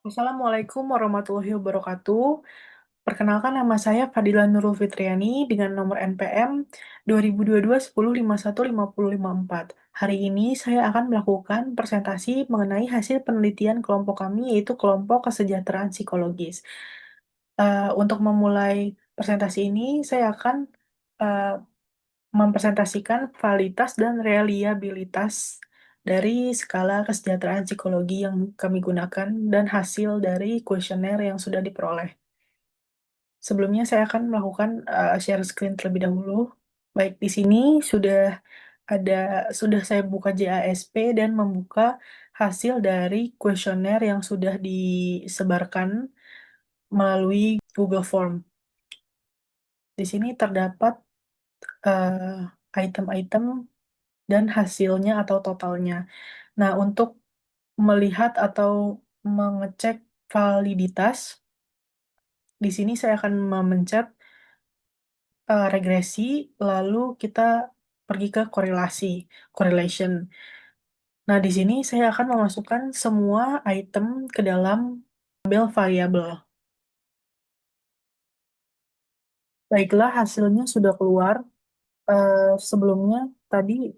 Assalamualaikum warahmatullahi wabarakatuh. Perkenalkan nama saya Fadila Nurul Fitriani dengan nomor NPM 2022 10515054. Hari ini saya akan melakukan presentasi mengenai hasil penelitian kelompok kami yaitu kelompok kesejahteraan psikologis. Untuk memulai presentasi ini, saya akan eh, mempresentasikan validitas dan reliabilitas dari skala kesejahteraan psikologi yang kami gunakan dan hasil dari kuesioner yang sudah diperoleh. Sebelumnya saya akan melakukan share screen terlebih dahulu. Baik, di sini ada sudah saya buka JASP dan membuka hasil dari kuesioner yang sudah disebarkan melalui Google Form. Di sini terdapat item-item dan hasilnya atau totalnya. Nah, untuk melihat atau mengecek validitas, di sini saya akan memencet regresi, lalu kita pergi ke korelasi, correlation. Nah, di sini saya akan memasukkan semua item ke dalam tabel variabel. Baiklah, hasilnya sudah keluar. Sebelumnya tadi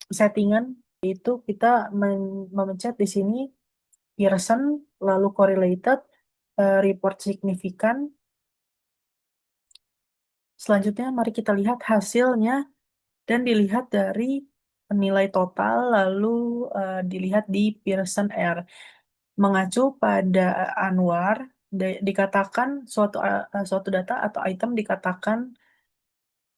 settingan itu kita memencet di sini Pearson, lalu correlated, report signifikan. Selanjutnya, mari kita lihat hasilnya dan dilihat dari nilai total, lalu dilihat di Pearson R. Mengacu pada Anwar, dikatakan suatu data atau item dikatakan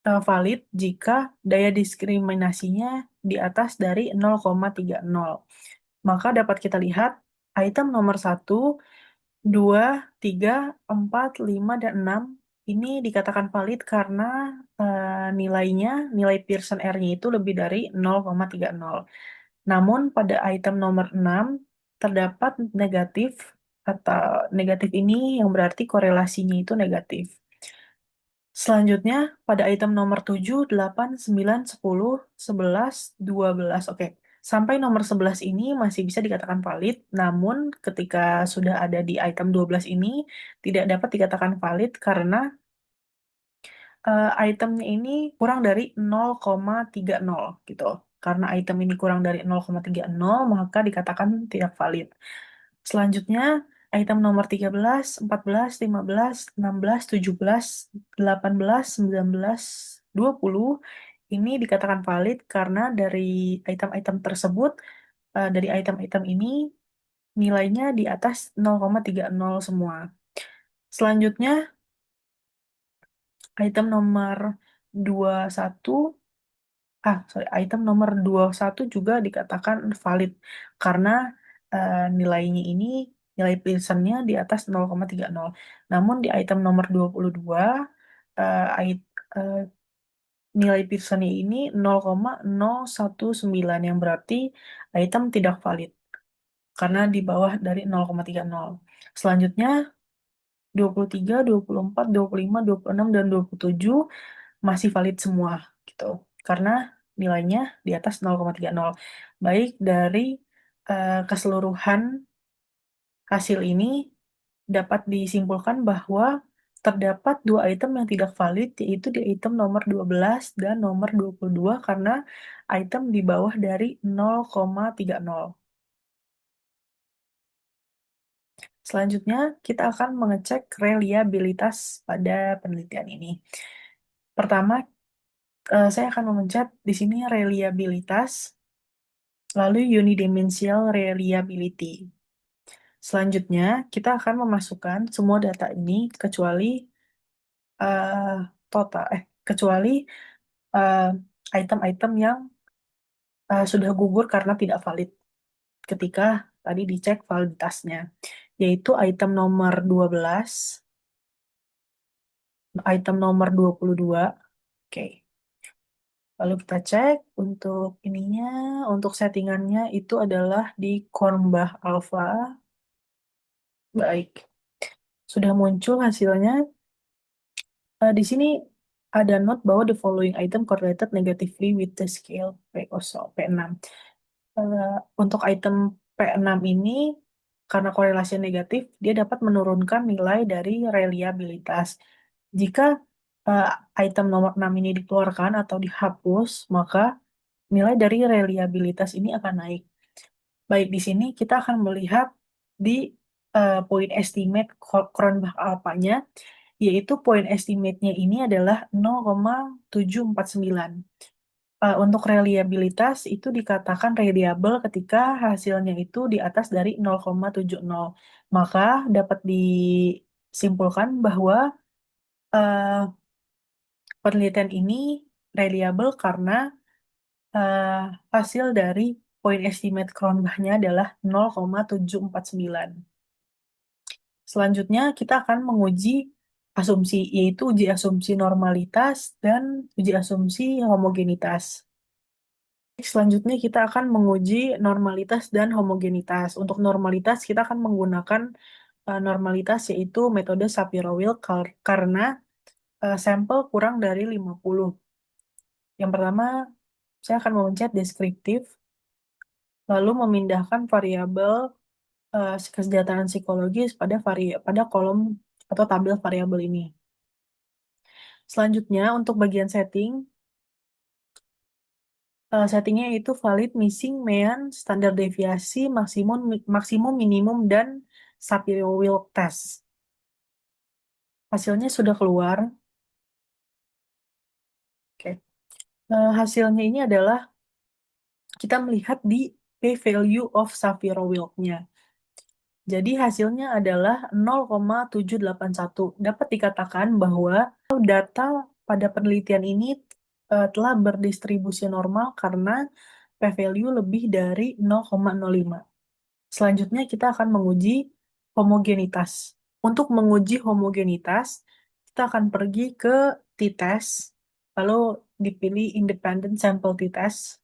valid jika daya diskriminasinya di atas dari 0,30. Maka dapat kita lihat item nomor 1, 2, 3, 4, 5, dan 6 ini dikatakan valid karena nilainya, nilai Pearson R-nya itu lebih dari 0,30. Namun pada item nomor 6 terdapat negatif atau negatif ini yang berarti korelasinya itu negatif. Selanjutnya, pada item nomor 7, 8, 9, 10, 11, 12. Oke, sampai nomor 11 ini masih bisa dikatakan valid, namun ketika sudah ada di item 12 ini, tidak dapat dikatakan valid karena itemnya ini kurang dari 0,30 gitu. Karena item ini kurang dari 0,30, maka dikatakan tidak valid. Selanjutnya, item nomor 13, 14, 15, 16, 17, 18, 19, 20 ini dikatakan valid karena dari item-item tersebut, dari item-item ini nilainya di atas 0,30 semua. Selanjutnya, item nomor 21, item nomor 21 juga dikatakan valid karena nilainya ini, nilai Pearsonnya di atas 0,30. Namun di item nomor 22, eh, it- eh, nilai Pearsonnya ini 0,019 yang berarti item tidak valid karena di bawah dari 0,30. Selanjutnya 23, 24, 25, 26, dan 27 masih valid semua gitu. Karena nilainya di atas 0,30. Baik dari keseluruhan hasil ini dapat disimpulkan bahwa terdapat dua item yang tidak valid, yaitu di item nomor 12 dan nomor 22 karena item di bawah dari 0,30. Selanjutnya, kita akan mengecek reliabilitas pada penelitian ini. Pertama, saya akan memencet di sini reliabilitas, lalu unidimensional reliability. Selanjutnya, kita akan memasukkan semua data ini kecuali eh, kecuali eh, item-item yang sudah gugur karena tidak valid ketika tadi dicek validitasnya, yaitu item nomor 12, item nomor 22. Oke. Lalu kita cek untuk ininya, untuk settingannya itu adalah di Cormbah Alpha. Baik, sudah muncul hasilnya. Di sini ada note bahwa the following item correlated negatively with the scale P6. Untuk item P6 ini karena korelasi negatif, dia dapat menurunkan nilai dari reliabilitas. Jika eh, item nomor 6 ini dikeluarkan atau dihapus, maka nilai dari reliabilitas ini akan naik. Baik, di sini kita akan melihat di poin estimate Cronbach alpha-nya, yaitu poin estimate-nya ini adalah 0,749. Untuk reliabilitas itu dikatakan reliable ketika hasilnya itu di atas dari 0,70. Maka dapat disimpulkan bahwa eh, penelitian ini reliable karena eh, hasil dari poin estimate Cronbach-nya adalah 0,749. Selanjutnya kita akan menguji asumsi, yaitu uji asumsi normalitas dan uji asumsi homogenitas. Selanjutnya kita akan menguji normalitas dan homogenitas. Untuk normalitas kita akan menggunakan normalitas yaitu metode Shapiro-Wilk karena sampel kurang dari 50. Yang pertama, saya akan memencet deskriptif, lalu memindahkan variabel kesejahteraan psikologis pada kolom atau tabel variabel ini. Selanjutnya, untuk bagian setting, settingnya itu valid, missing, mean, standar deviasi, maksimum, maksimum, minimum, dan Shapiro-Wilk test. Hasilnya sudah keluar. Oke. Hasilnya ini adalah kita melihat di p-value of Shapiro-Wilk-nya. Jadi hasilnya adalah 0,781. Dapat dikatakan bahwa data pada penelitian ini telah berdistribusi normal karena p-value lebih dari 0,05. Selanjutnya kita akan menguji homogenitas. Untuk menguji homogenitas, kita akan pergi ke t-test, lalu dipilih independent sample t-test,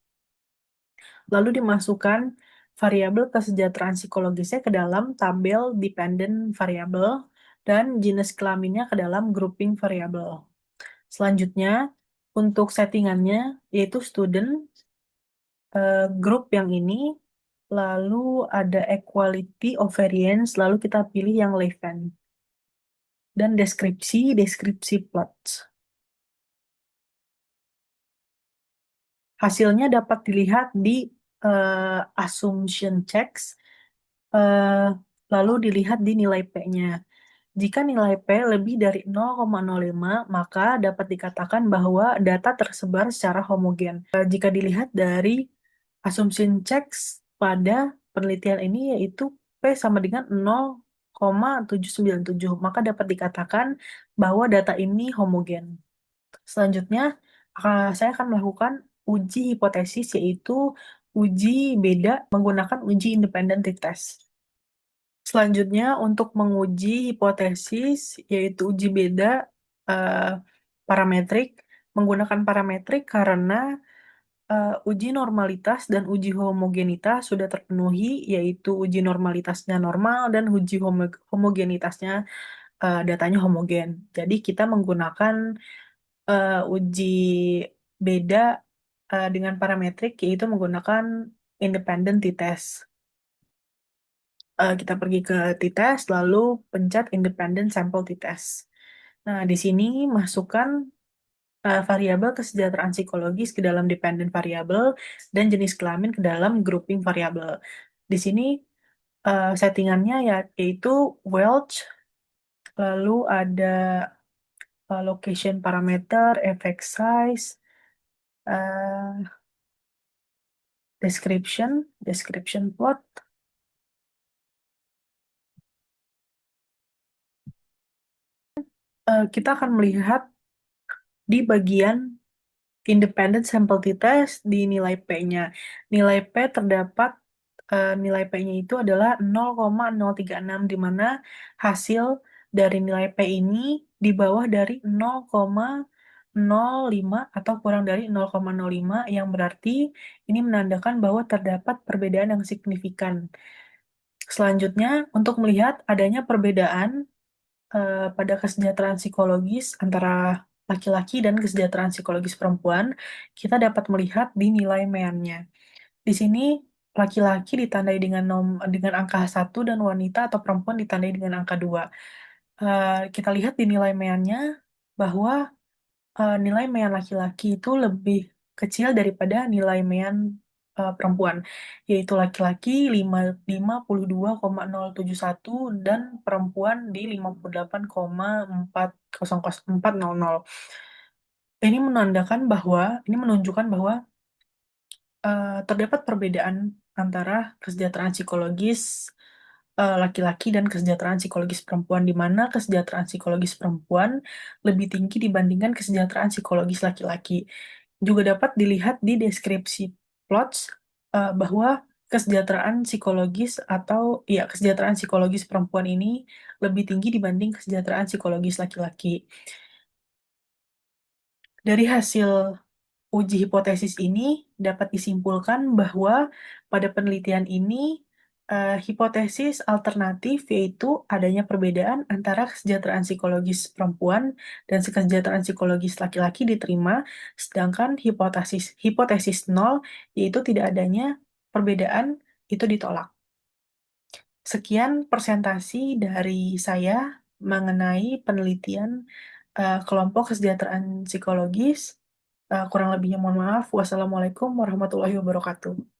lalu dimasukkan variabel kesejahteraan psikologisnya ke dalam tabel dependent variable dan jenis kelaminnya ke dalam grouping variable. Selanjutnya, untuk settingannya yaitu student, grup yang ini, lalu ada equality of variance, lalu kita pilih yang left hand. Dan deskripsi plot. Hasilnya dapat dilihat di assumption checks, eh, lalu dilihat di nilai P-nya. Jika nilai P lebih dari 0,05, maka dapat dikatakan bahwa data tersebar secara homogen. Jika dilihat dari assumption checks pada penelitian ini yaitu P sama dengan 0,797, maka dapat dikatakan bahwa data ini homogen. Selanjutnya, saya akan melakukan uji hipotesis yaitu uji beda menggunakan uji independent t-test. Selanjutnya, untuk menguji hipotesis, yaitu uji beda eh, parametrik, menggunakan parametrik karena uji normalitas dan uji homogenitas sudah terpenuhi, yaitu uji normalitasnya normal dan uji homogenitasnya datanya homogen. Jadi kita menggunakan uji beda dengan parametrik, yaitu menggunakan independent t-test. Kita pergi ke t-test, lalu pencet independent sample t-test. Nah, di sini masukkan variabel kesejahteraan psikologis ke dalam dependent variable dan jenis kelamin ke dalam grouping variable. Di sini settingannya yaitu Welch, lalu ada location parameter, effect size, uh, description plot. Kita akan melihat di bagian independent sample t-test di nilai P-nya. Nilai P terdapat nilai P-nya itu adalah 0,036 di mana hasil dari nilai P ini di bawah dari 0,05 atau kurang dari 0,05 yang berarti ini menandakan bahwa terdapat perbedaan yang signifikan. Selanjutnya, untuk melihat adanya perbedaan pada kesejahteraan psikologis antara laki-laki dan kesejahteraan psikologis perempuan, kita dapat melihat di nilai meannya. Di sini laki-laki ditandai dengan angka 1 dan wanita atau perempuan ditandai dengan angka 2. Kita lihat di nilai MEAN-nya bahwa nilai MEAN laki-laki itu lebih kecil daripada nilai MEAN perempuan, yaitu laki-laki 52,071 dan perempuan di 58,400. Ini menunjukkan bahwa terdapat perbedaan antara kesejahteraan psikologis laki-laki dan kesejahteraan psikologis perempuan, di mana kesejahteraan psikologis perempuan lebih tinggi dibandingkan kesejahteraan psikologis laki-laki. Juga dapat dilihat di deskripsi plots bahwa kesejahteraan psikologis perempuan ini lebih tinggi dibanding kesejahteraan psikologis laki-laki. Dari hasil uji hipotesis ini dapat disimpulkan bahwa pada penelitian ini hipotesis alternatif yaitu adanya perbedaan antara kesejahteraan psikologis perempuan dan kesejahteraan psikologis laki-laki diterima, sedangkan hipotesis hipotesis nol yaitu tidak adanya perbedaan itu ditolak. Sekian presentasi dari saya mengenai penelitian kelompok kesejahteraan psikologis. Kurang lebihnya mohon maaf. Wassalamualaikum warahmatullahi wabarakatuh.